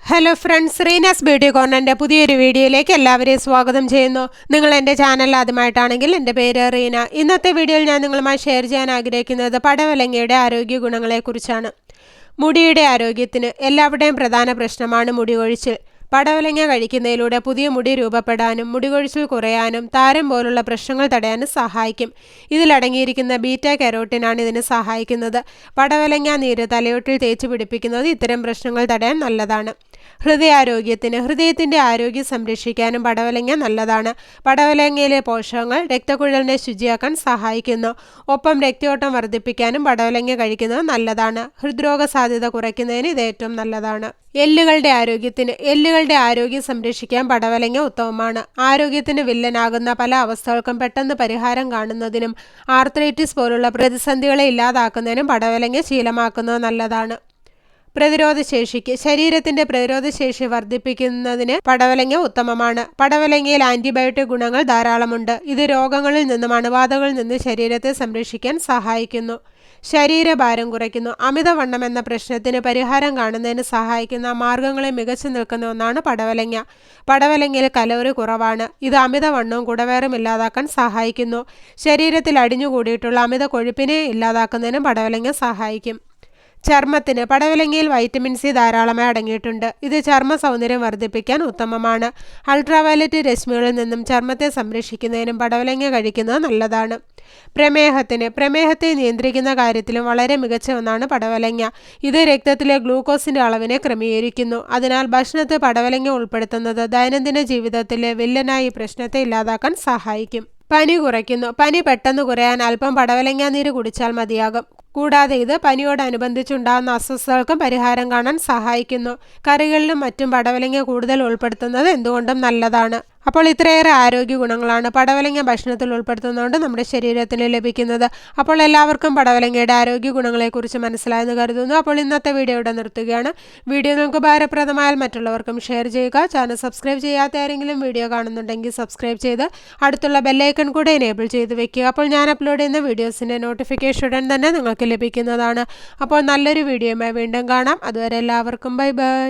Hello friends, Reena's beauty കോർണറിൻ്റെ പുതിയൊരു വീഡിയോയിലേക്ക് എല്ലാവരെയും സ്വാഗതം ചെയ്യുന്നു. നിങ്ങൾ എൻ്റെ ചാനൽ ആദ്യമായിട്ടാണെങ്കിൽ എൻ്റെ പേര് റീന. ഇന്നത്തെ വീഡിയോയിൽ ഞാൻ നിങ്ങളുമായി ഷെയർ ചെയ്യാൻ ആഗ്രഹിക്കുന്നത് പടവലങ്ങയുടെ ആരോഗ്യ ഗുണങ്ങളെക്കുറിച്ചാണ്. മുടിയുടെ ആരോഗ്യത്തിന് എല്ലാവരുടെയും പ്രധാന പ്രശ്നമാണ് മുടി കൊഴിച്ചിൽ. പടവലങ്ങ കഴിക്കുന്നതിലൂടെ പുതിയ മുടി രൂപപ്പെടാനും മുടികൊഴിച്ചിൽ കുറയാനും താരം പോലുള്ള പ്രശ്നങ്ങൾ തടയാനും സഹായിക്കും. ഇതിലടങ്ങിയിരിക്കുന്ന ബീറ്റ കരോട്ടിനാണ് ഇതിന് സഹായിക്കുന്നത്. പടവലങ്ങ നീര് തലയോട്ടിൽ തേച്ച് പിടിപ്പിക്കുന്നത് ഇത്തരം പ്രശ്നങ്ങൾ തടയാൻ നല്ലതാണ്. ഹൃദയാരോഗ്യത്തിന് ഹൃദയത്തിൻ്റെ ആരോഗ്യം സംരക്ഷിക്കാനും പടവലങ്ങ നല്ലതാണ്. പടവലങ്ങയിലെ പോഷകങ്ങൾ രക്തക്കുഴലിനെ ശുചിയാക്കാൻ സഹായിക്കുന്നു. ഒപ്പം രക്തയോട്ടം വർദ്ധിപ്പിക്കാനും പടവലങ്ങ കഴിക്കുന്നത് നല്ലതാണ്. ഹൃദ്രോഗ സാധ്യത കുറയ്ക്കുന്നതിന് ഇത് ഏറ്റവും നല്ലതാണ്. എല്ലുകളുടെ ആരോഗ്യത്തിന് എല്ലുകളുടെ ആരോഗ്യം സംരക്ഷിക്കാൻ പടവലങ്ങ ഉത്തമമാണ്. ആരോഗ്യത്തിന് വില്ലനാകുന്ന പല അവസ്ഥകൾക്കും പെട്ടെന്ന് പരിഹാരം കാണുന്നതിനും ആർത്രൈറ്റിസ് പോലുള്ള പ്രതിസന്ധികളെ ഇല്ലാതാക്കുന്നതിനും പടവലങ്ങ ശീലമാക്കുന്നത് നല്ലതാണ്. പ്രതിരോധശേഷിക്ക് ശരീരത്തിന്റെ പ്രതിരോധശേഷി വർദ്ധിപ്പിക്കുന്നതിന് പടവലങ്ങ ഉത്തമമാണ്. പടവലങ്ങയിൽ ആന്റിബയോട്ടിക് ഗുണങ്ങൾ ധാരാളമുണ്ട്. ഇത് രോഗങ്ങളിൽ നിന്നും അണുബാധകളിൽ നിന്ന് ശരീരത്തെ സംരക്ഷിക്കാൻ സഹായിക്കുന്നു. ശരീരഭാരം കുറയ്ക്കുന്നു. അമിതവണ്ണം എന്ന പ്രശ്നത്തിന് പരിഹാരം കാണുന്നതിന് സഹായിക്കുന്ന മാർഗങ്ങളിൽ മികച്ചു നിൽക്കുന്ന ഒന്നാണ് പടവലങ്ങ. പടവലങ്ങയിൽ കലോറി കുറവാണ്. ഇത് അമിതവണ്ണവും കുടവയറും ഇല്ലാതാക്കാൻ സഹായിക്കുന്നു. ശരീരത്തിൽ അടിഞ്ഞുകൂടിയിട്ടുള്ള അമിത കൊഴുപ്പിനെ ഇല്ലാതാക്കുന്നതിനും പടവലങ്ങ സഹായിക്കും. ചർമ്മത്തിന് പടവലങ്ങയിൽ വൈറ്റമിൻ സി ധാരാളമായി അടങ്ങിയിട്ടുണ്ട്. ഇത് ചർമ്മ സൗന്ദര്യം വർദ്ധിപ്പിക്കാൻ ഉത്തമമാണ്. അൾട്രാവയലറ്റ് രശ്മികളിൽ നിന്നും ചർമ്മത്തെ സംരക്ഷിക്കുന്നതിനും പടവലങ്ങ കഴിക്കുന്നത് നല്ലതാണ്. പ്രമേഹത്തെ നിയന്ത്രിക്കുന്ന കാര്യത്തിലും വളരെ മികച്ച ഒന്നാണ് പടവലങ്ങ. ഇത് രക്തത്തിലെ ഗ്ലൂക്കോസിന്റെ അളവിനെ ക്രമീകരിക്കുന്നു. അതിനാൽ ഭക്ഷണത്തിൽ പടവലങ്ങ ഉൾപ്പെടുത്തുന്നത് ദൈനംദിന ജീവിതത്തിലെ വില്ലനായി ഈ പ്രശ്നത്തെ ഇല്ലാതാക്കാൻ സഹായിക്കും. പനി കുറയ്ക്കുന്നു. പനി പെട്ടെന്ന് കുറയാൻ അല്പം പടവലങ്ങ നീര് കുടിച്ചാൽ മതിയാകും. കൂടാതെ ഇത് പനിയോടനുബന്ധിച്ചുണ്ടാകുന്ന അസ്വസ്ഥതകൾക്കും പരിഹാരം കാണാൻ സഹായിക്കുന്നു. കറികളിലും മറ്റും പടവലങ്ങ കൂടുതൽ ഉൾപ്പെടുത്തുന്നത് എന്തുകൊണ്ടും നല്ലതാണ്. അപ്പോൾ ഇത്രയേറെ ആരോഗ്യ ഗുണങ്ങളാണ് പടവലങ്ങ ഭക്ഷണത്തിൽ ഉൾപ്പെടുത്തുന്നതുകൊണ്ട് നമ്മുടെ ശരീരത്തിന് ലഭിക്കുന്നത്. അപ്പോൾ എല്ലാവർക്കും പടവലങ്ങയുടെ ആരോഗ്യ ഗുണങ്ങളെക്കുറിച്ച് മനസ്സിലായെന്ന് കരുതുന്നു. അപ്പോൾ ഇന്നത്തെ വീഡിയോ ഇവിടെ നിർത്തുകയാണ്. വീഡിയോ നിങ്ങൾക്ക് ഉപകാരപ്രദമായാൽ മറ്റുള്ളവർക്കും ഷെയർ ചെയ്യുക. ചാനൽ സബ്സ്ക്രൈബ് ചെയ്യാത്ത ആരെങ്കിലും വീഡിയോ കാണുന്നുണ്ടെങ്കിൽ സബ്സ്ക്രൈബ് ചെയ്ത് അടുത്തുള്ള ബെല്ലൈക്കൺ കൂടെ എനേബിൾ ചെയ്ത് വെക്കുക. അപ്പോൾ ഞാൻ അപ്ലോഡ് ചെയ്യുന്ന വീഡിയോസിൻ്റെ നോട്ടിഫിക്കേഷൻ ഉടൻ തന്നെ നിങ്ങൾക്ക് ലഭിക്കുന്നതാണ്. അപ്പോൾ നല്ലൊരു വീഡിയോയുമായി വീണ്ടും കാണാം. അതുവരെ എല്ലാവർക്കും ബൈ ബൈ.